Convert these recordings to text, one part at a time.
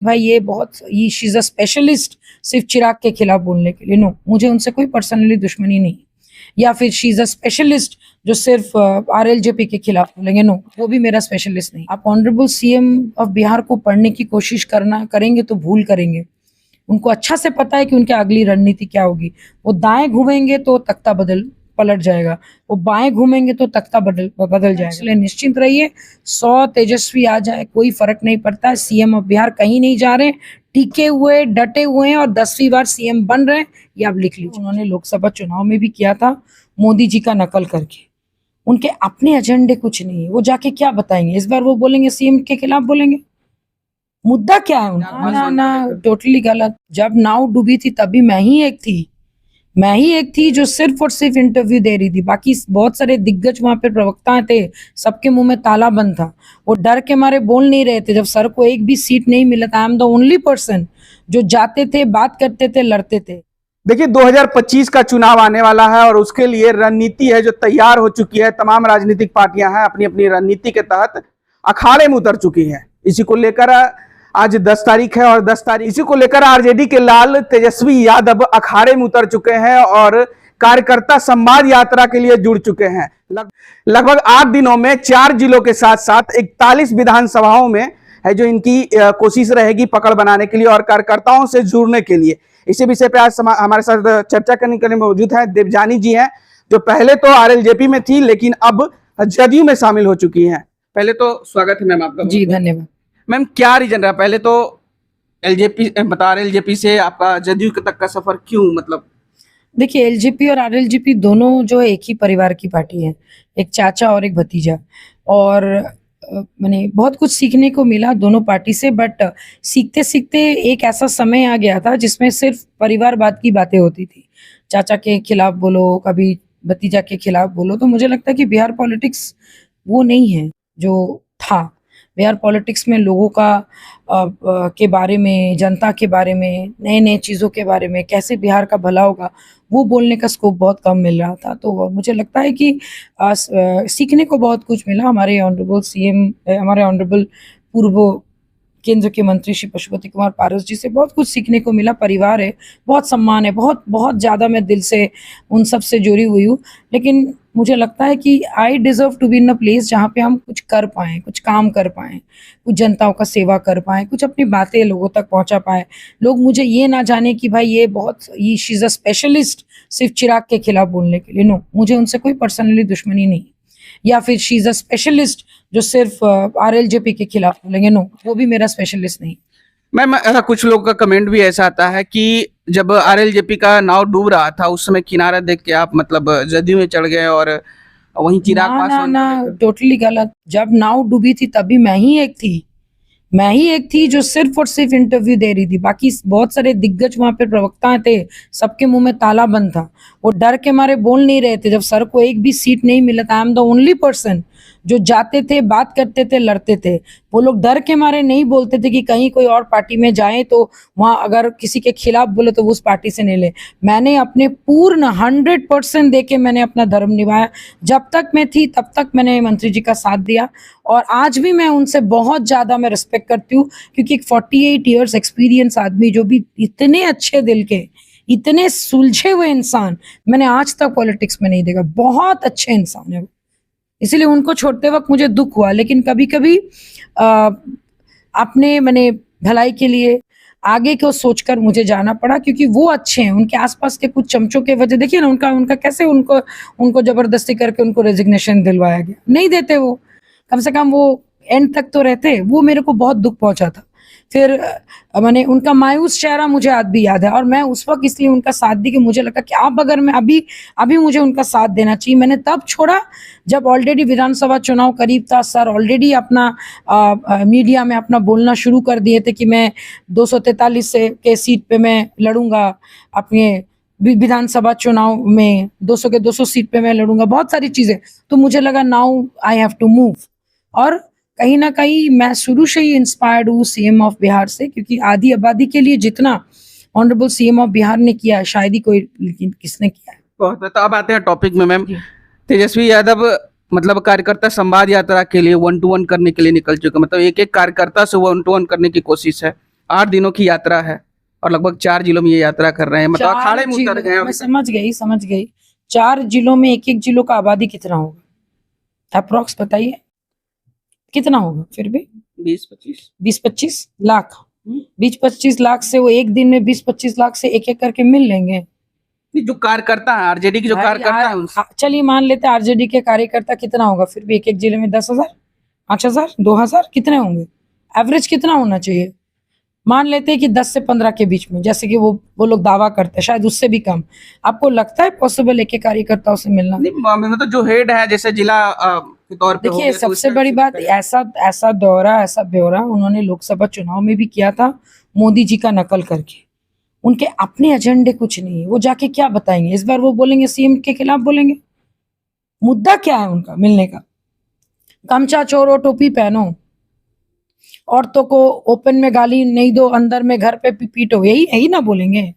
भाई ये बहुत शी इज अ स्पेशलिस्ट सिर्फ चिराग के खिलाफ बोलने के लिए। नो, मुझे उनसे कोई पर्सनली दुश्मनी नहीं। या फिर शी इज अ स्पेशलिस्ट जो सिर्फ आरएलजेपी के खिलाफ बोलेंगे। नो, वो भी मेरा स्पेशलिस्ट नहीं। आप ऑनरेबल सीएम ऑफ बिहार को पढ़ने की कोशिश करना करेंगे तो भूल करेंगे। उनको अच्छा से पता है कि उनकी अगली रणनीति क्या होगी। वो दाएं घूमेंगे तो तख्ता पलट जाएगा, वो बाएं घूमेंगे तो तख्ता बदल जाएगा। इसलिए निश्चिंत रहिए, 100 तेजस्वी आ जाए कोई फर्क नहीं पड़ता है। सीएम ऑफ बिहार कहीं नहीं जा रहे, टिके हुए डटे हुए हैं और 10वीं बार सीएम बन रहे हैं। ये आप लिख लीजिए। उन्होंने लोकसभा चुनाव में भी किया था मोदी जी का नकल करके। उनके अपने एजेंडे कुछ नहीं है, वो जाके क्या बताएंगे। इस बार वो बोलेंगे सीएम के खिलाफ बोलेंगे। मुद्दा क्या है उनका? ना ना, टोटली गलत। जब नाव डूबी थी तभी मैं ही एक थी जो सिर्फ और सिर्फ इंटरव्यू दे रही थी। बाकी बहुत सारे दिग्गज वहां पे प्रवक्ता थे, सबके मुंह में ताला बंद था। वो डर के मारे बोल नहीं रहे थे। जब सर को एक भी सीट नहीं मिला था, I am the only person जो जाते थे, बात करते थे, लड़ते थे। देखिए 2025 का चुनाव आने वाला है और उसके लिए रणनीति है जो तैयार हो चुकी है। तमाम राजनीतिक पार्टियां हैं अपनी अपनी रणनीति के तहत अखाड़े में उतर चुकी हैं। इसी को लेकर आज 10 तारीख है और 10 तारीख इसी को लेकर आरजेडी के लाल तेजस्वी यादव अखाड़े में उतर चुके हैं और कार्यकर्ता संवाद यात्रा के लिए जुड़ चुके हैं। लगभग 8 दिनों में 4 जिलों के साथ साथ 41 विधानसभाओं में है जो इनकी कोशिश रहेगी पकड़ बनाने के लिए और कार्यकर्ताओं से जुड़ने के लिए। इसी विषय पे आज हमारे साथ चर्चा करने के लिए मौजूद है देवजानी जी हैं, जो पहले तो आरएलजेपी में थी लेकिन अब जदयू में शामिल हो चुकी हैं। पहले तो स्वागत है मैम आपका। जी धन्यवाद। मैम क्या रीजन रहा, पहले तो एलजेपी से आपका जदयू तक का सफर क्यों? मतलब देखिए, एलजेपी और आरएलजेपी दोनों जो है एक ही परिवार की पार्टी है, एक चाचा और एक भतीजा। और मैंने बहुत कुछ सीखने को मिला दोनों पार्टी से। बट सीखते सीखते एक ऐसा समय आ गया था जिसमें सिर्फ परिवारवाद की बातें होती थी। चाचा के खिलाफ बोलो, कभी भतीजा के खिलाफ बोलो। तो मुझे लगता है कि बिहार पॉलिटिक्स वो नहीं है जो था। बिहार पॉलिटिक्स में लोगों का के बारे में, जनता के बारे में, नए नए चीज़ों के बारे में, कैसे बिहार का भला होगा, वो बोलने का स्कोप बहुत कम मिल रहा था। तो मुझे लगता है कि सीखने को बहुत कुछ मिला। हमारे ऑनरेबल सीएम, हमारे ऑनरेबल पूर्व केंद्र के मंत्री श्री पशुपति कुमार पारस जी से बहुत कुछ सीखने को मिला। परिवार है, बहुत सम्मान है, बहुत बहुत ज़्यादा मैं दिल से उन सब से जुड़ी हुई हूँ। लेकिन मुझे लगता है कि I deserve to be in a place जहाँ पे हम कुछ कर पाएँ, कुछ काम कर पाएँ, कुछ जनताओं का सेवा कर पाएँ, कुछ अपनी बातें लोगों तक पहुँचा पाएँ। लोग मुझे ये ना जाने कि भाई ये शी इज़ अ स्पेशलिस्ट सिर्फ चिराग के खिलाफ बोलने के लिए। नो, मुझे उनसे कोई पर्सनली दुश्मनी नहीं। या फिर शी इज़ अ स्पेशलिस्ट जो सिर्फ आरएलजेपी के खिलाफ बोलेंगे। नो, वो भी मेरा स्पेशलिस्ट नहीं। मैम कुछ लोगों का कमेंट भी ऐसा आता है कि जब आरएलजेपी का नाव डूब रहा था उस समय किनारा देख के आप मतलब जदयू में चढ़ गए और वहीं चिराग ना पासवान ना, टोटली गलत। जब नाव डूबी थी तभी मैं ही एक थी जो सिर्फ और सिर्फ इंटरव्यू दे रही थी। बाकी बहुत सारे दिग्गज वहां पे प्रवक्ता थे, सबके मुंह में ताला बंद था। वो डर के मारे बोल नहीं रहे थे। जब सर को एक भी सीट नहीं मिला था, I am the only person जो जाते थे, बात करते थे, लड़ते थे। वो लोग डर के मारे नहीं बोलते थे कि कहीं कोई और पार्टी में जाए तो वहां अगर किसी के खिलाफ बोले तो वो उस पार्टी से नहीं ले। मैंने अपने पूर्ण 100% दे के मैंने अपना धर्म निभाया। जब तक मैं थी तब तक मैंने मंत्री जी का साथ दिया और आज भी मैं उनसे बहुत ज़्यादा मैं रिस्पेक्ट करती हूँ, क्योंकि एक 48 ईयर्स एक्सपीरियंस आदमी जो भी इतने अच्छे दिल के, इतने सुलझे हुए इंसान मैंने आज तक पॉलिटिक्स में नहीं देखा। बहुत अच्छे इंसान है वो, इसलिए उनको छोड़ते वक्त मुझे दुख हुआ। लेकिन कभी कभी अपने मैंने भलाई के लिए आगे को सोचकर मुझे जाना पड़ा, क्योंकि वो अच्छे हैं। उनके आसपास के कुछ चमचों के वजह देखिए ना, उनका कैसे उनको जबरदस्ती करके उनको रेजिग्नेशन दिलवाया गया। नहीं देते वो, कम से कम वो एंड तक तो रहते। वो मेरे को बहुत दुख पहुंचा था। फिर मैंने उनका मायूस चेहरा मुझे आज भी याद है और मैं उस वक्त इसलिए उनका साथ दी कि मुझे लगा कि अब अगर मैं अभी मुझे उनका साथ देना चाहिए। मैंने तब छोड़ा जब ऑलरेडी विधानसभा चुनाव करीब था। सर ऑलरेडी अपना मीडिया में अपना बोलना शुरू कर दिए थे कि मैं 243 के सीट पे मैं लड़ूंगा, अपने विधानसभा चुनाव में 200 के 200 सीट पे मैं लड़ूंगा, बहुत सारी चीजें। तो मुझे लगा now I have to move. और कहीं ना कहीं मैं शुरू से ही इंस्पायर्ड हूँ सीएम ऑफ बिहार से, क्योंकि आधी आबादी के लिए जितना ऑनरेबल सीएम ऑफ बिहार ने किया है शायद ही कोई किसने किया है। बहुत। तो अब आते हैं टॉपिक में मैम। तेजस्वी यादव मतलब कार्यकर्ता संवाद यात्रा के लिए 1-to-1 करने के लिए निकल चुके, मतलब एक एक कार्यकर्ता से 1-to-1 करने की कोशिश है। 8 दिनों की यात्रा है और लगभग 4 जिलों में ये यात्रा कर रहे हैं, मतलब अखाड़े में उतर गए हैं। मैं समझ गई 4 जिलों में एक जिलों का आबादी कितना होगा अप्रोक्स बताइए कितना होगा फिर भी 20-25 लाख 20-25 लाख से वो एक दिन में 20-25 लाख से एक करके मिल लेंगे। जो कार्यकर्ता है आरजेडी की, जो कार्यकर्ता है उनसे चलिए मान लेते हैं आरजेडी के कार्यकर्ता कितना होगा फिर भी एक जिले में 10,000 5,000 2,000 कितने होंगे एवरेज कितना होना चाहिए मान लेते हैं कि 10 से 15 के बीच में जैसे कि वो लोग दावा करते हैं शायद उससे भी कम। आपको लगता है पॉसिबल एक कार्यकर्ताओं से मिलना? नहीं, मतलब जो हेड है जैसे जिला के तौर पे देखिए सबसे बड़ी बात ऐसा ब्यौरा उन्होंने लोकसभा चुनाव में भी किया था मोदी जी का नकल करके। उनके अपने एजेंडे कुछ नहीं है, वो जाके क्या बताएंगे? इस बार वो बोलेंगे सीएम के खिलाफ बोलेंगे। मुद्दा क्या है उनका मिलने का? गमछा छोड़ो टोपी पहनो, औरतों को ओपन में गाली नहीं दो, अंदर में घर पे पीटो, यही ना बोलेंगे?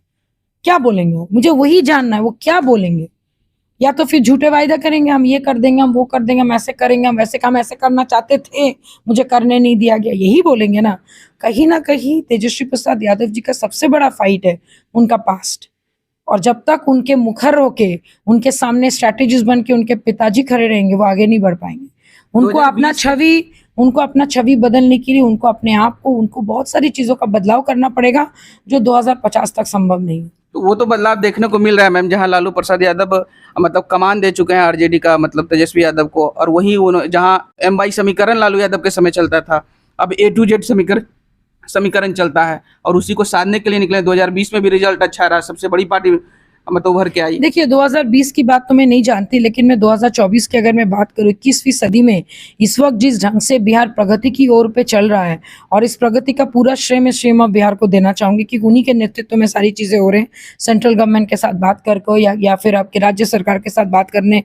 क्या बोलेंगे? मुझे वही जानना है वो क्या बोलेंगे। या तो फिर झूठे वायदा करेंगे हम ये कर देंगे हम वो कर देंगे हम ऐसे करेंगे हम वैसे काम ऐसे करना चाहते थे मुझे करने नहीं दिया गया, यही बोलेंगे ना कहीं तेजस्वी प्रसाद यादव जी का सबसे बड़ा फाइट है उनका पास्ट। और जब तक उनके मुखर होके उनके सामने स्ट्रैटेजीज बन के उनके पिताजी खड़े रहेंगे वो आगे नहीं बढ़ पाएंगे। उनको अपना छवि बदलने के लिए उनको बहुत सारी चीजों का बदलाव करना पड़ेगा जो 2050 तक संभव नहीं है। तो वो तो बदलाव देखने को मिल रहा है मैम, जहां लालू प्रसाद यादव मतलब कमान दे चुके हैं आरजेडी का, मतलब तेजस्वी यादव को, और वही जहां MY समीकरण लालू यादव के समय चलता था अब A to Z समीकरण चलता है और उसी को साधने के लिए निकले। 2020 में भी रिजल्ट अच्छा रहा, सबसे बड़ी पार्टी मतलब उभर के आई। देखिए 2020 की बात तो मैं नहीं जानती, लेकिन मैं 2024 की अगर मैं बात करूँ 21वीं सदी में इस वक्त जिस ढंग से बिहार प्रगति की ओर पे चल रहा है और इस प्रगति का पूरा श्रेय मैं सीएम ऑफ बिहार को देना चाहूंगी कि उन्हीं के नेतृत्व में सारी चीजें हो रही हैं। सेंट्रल गवर्नमेंट के साथ बात करके या फिर आपके राज्य सरकार के साथ बात करने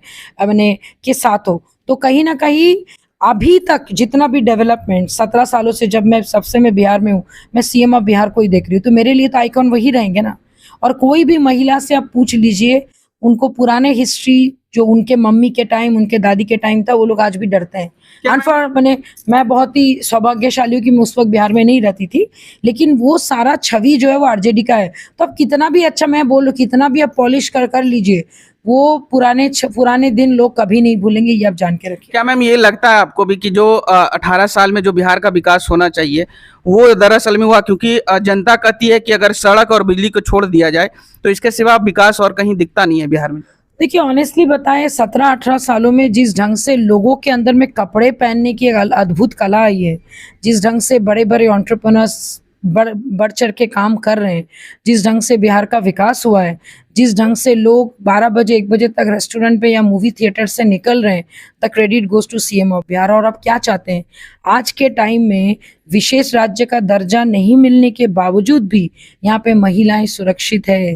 के साथ हो तो कहीं ना कहीं अभी तक जितना भी डेवलपमेंट 17 सालों से जब मैं बिहार में हूँ मैं सीएम ऑफ बिहार को ही देख रही हूँ तो मेरे लिए तो आइकॉन वही रहेंगे ना। और कोई भी महिला से आप पूछ लीजिए उनको पुराने हिस्ट्री जो उनके मम्मी के टाइम उनके दादी के टाइम था वो लोग आज भी डरते हैं। मैं बहुत ही सौभाग्यशाली हूँ कि मैं उस वक्त बिहार में नहीं रहती थी, लेकिन वो सारा छवि जो है वो आरजेडी का है। तो अब कितना भी अच्छा मैं बोलूँ कितना भी आप पॉलिश कर लीजिए वो पुराने दिन लोग कभी नहीं भूलेंगे, ये आप जान के रखिए। क्या मैम ये लगता है आपको भी कि जो 18 साल में जो बिहार का विकास होना चाहिए वो दरअसल में हुआ? क्योंकि जनता कहती है कि अगर सड़क और बिजली को छोड़ दिया जाए तो इसके सिवा विकास और कहीं दिखता नहीं है बिहार में। देखिए ऑनेस्टली बताएं 17-18 सालों में जिस ढंग से लोगों के अंदर में कपड़े पहनने की एक अद्भुत कला आई है, जिस ढंग से बड़े बड़े एंटरप्रेन्योर्स बढ़ चढ़ के काम कर रहे हैं, जिस ढंग से बिहार का विकास हुआ है, जिस ढंग से लोग 12 बजे 1 बजे तक रेस्टोरेंट पे या मूवी थिएटर से निकल रहे हैं, the credit goes to CM of Bihar. और अब क्या चाहते हैं? आज के टाइम में विशेष राज्य का दर्जा नहीं मिलने के बावजूद भी यहाँ पे महिलाएं सुरक्षित है।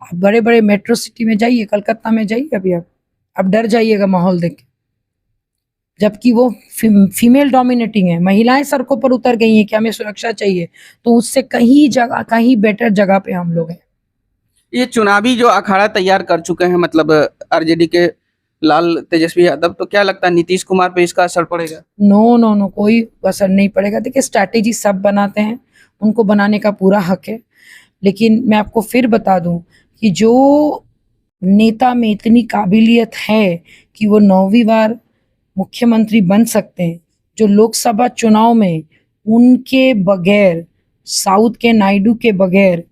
आप बड़े बड़े मेट्रो सिटी में जाइए, कलकत्ता में जाइए, अभी अब डर जाइएगा माहौल देख के, जबकि वो फीमेल डोमिनेटिंग है। महिलाएं सड़कों पर उतर गई हैं कि हमें सुरक्षा चाहिए, तो उससे कहीं बेटर जगह पे हम लोग हैं। ये चुनावी जो अखाड़ा तैयार कर चुके हैं मतलब आरजेडी के लाल तेजस्वी यादव, तो क्या लगता है नीतीश कुमार पे इसका असर पड़ेगा? नो कोई असर नहीं पड़ेगा। देखिए स्ट्रैटेजी सब बनाते हैं, उनको बनाने का पूरा हक है, लेकिन मैं आपको फिर बता दूं कि जो नेता में इतनी काबिलियत है कि वो 9वीं बार मुख्यमंत्री बन सकते हैं, जो लोकसभा चुनाव में उनके बगैर साउथ के नायडू के बगैर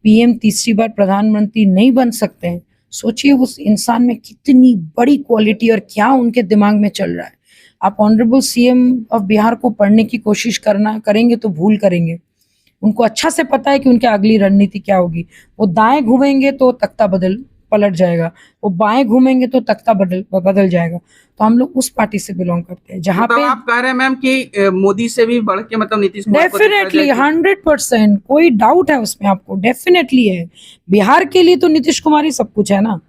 पीएम तीसरी बार प्रधानमंत्री नहीं बन सकते हैं, सोचिए उस इंसान में कितनी बड़ी क्वालिटी और क्या उनके दिमाग में चल रहा है। आप ऑनरेबल सीएम ऑफ बिहार को पढ़ने की कोशिश करेंगे तो भूल करेंगे। उनको अच्छा से पता है कि उनकी अगली रणनीति क्या होगी। वो दाएं घूमेंगे तो तख्ता पलट जाएगा, वो बाएं घूमेंगे तो तख्ता बदल जाएगा। तो हम लोग उस पार्टी से बिलोंग करते हैं जहाँ पे आप कह रहे हैं मैम कि मोदी से भी बढ़ के मतलब नीतीश कुमार को डेफिनेटली 100% कोई डाउट है उसमें आपको? डेफिनेटली है। बिहार के लिए तो नीतीश कुमार ही सब कुछ है ना,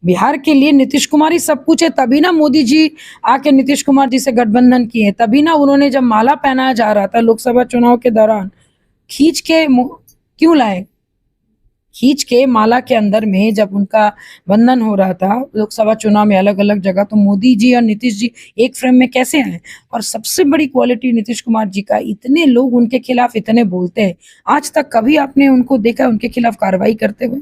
बिहार के लिए नीतीश कुमार ही सब कुछ है। तभी ना मोदी जी आके नीतीश कुमार जी से गठबंधन किए, तभी ना उन्होंने जब माला पहनाया जा रहा था लोकसभा चुनाव के दौरान खींच के क्यों लाए? खींच के माला के अंदर में जब उनका बंधन हो रहा था लोकसभा चुनाव में अलग अलग जगह, तो मोदी जी और नीतीश जी एक फ्रेम में कैसे आए? और सबसे बड़ी क्वालिटी नीतीश कुमार जी का, इतने लोग उनके खिलाफ इतने बोलते हैं, आज तक कभी आपने उनको देखा उनके खिलाफ कार्रवाई करते हुए?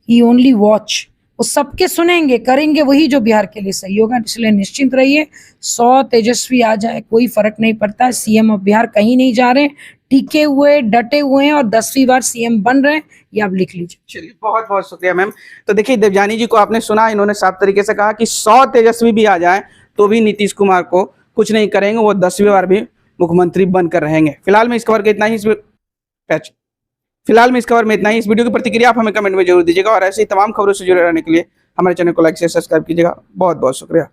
ही ओनली वॉच, वो सबके सुनेंगे, करेंगे वही जो बिहार के लिए सही होगा। इसलिए निश्चिंत रहिए, 100 तेजस्वी आ जाए कोई फर्क नहीं पड़ता है। सीएम ऑफ बिहार कहीं नहीं जा रहे, टिके हुए डटे हुए हैं और 10वीं बार सीएम बन रहे हैं, ये आप लिख लीजिए। चलिए, बहुत बहुत शुक्रिया मैम। तो देखिए, देवयानी जी को आपने सुना, इन्होंने साफ तरीके से कहा कि 100 तेजस्वी भी आ जाए तो भी नीतीश कुमार को कुछ नहीं करेंगे, वो 10वीं बार भी मुख्यमंत्री बनकर रहेंगे। फिलहाल में इस खबर का इतना ही। फिलहाल में इस खबर में इतना ही। इस वीडियो की प्रतिक्रिया आप हमें कमेंट में जरूर दीजिएगा और ऐसी तमाम खबरों से जुड़े रहने के लिए हमारे चैनल को लाइक से सब्सक्राइब कीजिएगा। बहुत बहुत शुक्रिया।